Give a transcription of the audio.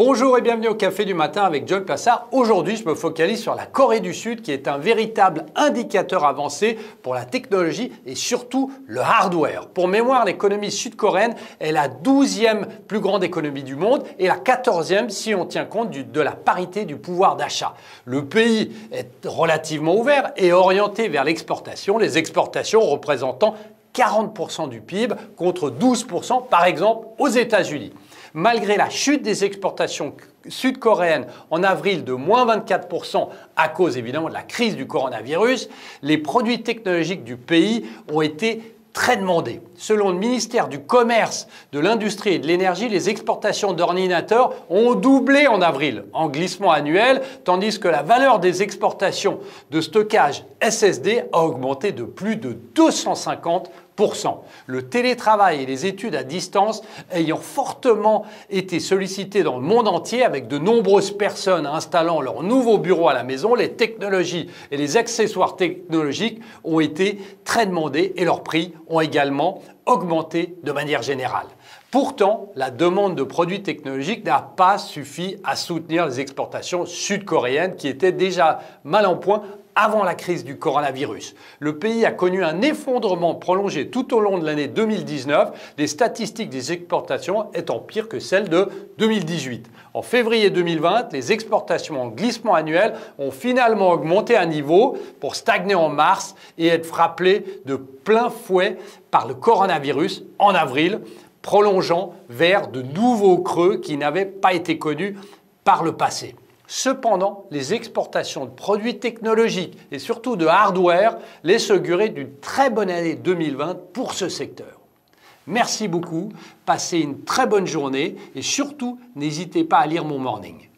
Bonjour et bienvenue au Café du matin avec John Plassard. Aujourd'hui, je me focalise sur la Corée du Sud qui est un véritable indicateur avancé pour la technologie et surtout le hardware. Pour mémoire, l'économie sud-coréenne est la 12e plus grande économie du monde et la 14e si on tient compte de la parité du pouvoir d'achat. Le pays est relativement ouvert et orienté vers l'exportation, les exportations représentant 40% du PIB contre 12% par exemple aux États-Unis. Malgré la chute des exportations sud-coréennes en avril de moins 24% à cause évidemment de la crise du coronavirus, les produits technologiques du pays ont été très demandés. Selon le ministère du Commerce, de l'Industrie et de l'Énergie, les exportations d'ordinateurs ont doublé en avril en glissement annuel, tandis que la valeur des exportations de stockage SSD a augmenté de plus de 250%. Le télétravail et les études à distance ayant fortement été sollicités dans le monde entier avec de nombreuses personnes installant leur nouveau bureau à la maison, les technologies et les accessoires technologiques ont été très demandés et leurs prix ont également augmenté de manière générale. Pourtant, la demande de produits technologiques n'a pas suffi à soutenir les exportations sud-coréennes qui étaient déjà mal en point avant la crise du coronavirus. Le pays a connu un effondrement prolongé tout au long de l'année 2019, les statistiques des exportations étant pires que celles de 2018. En février 2020, les exportations en glissement annuel ont finalement augmenté à niveau pour stagner en mars et être frappées de plein fouet par le coronavirus en avril, prolongeant vers de nouveaux creux qui n'avaient pas été connus par le passé. Cependant, les exportations de produits technologiques et surtout de hardware laissent augurer d'une très bonne année 2020 pour ce secteur. Merci beaucoup, passez une très bonne journée et surtout n'hésitez pas à lire mon morning.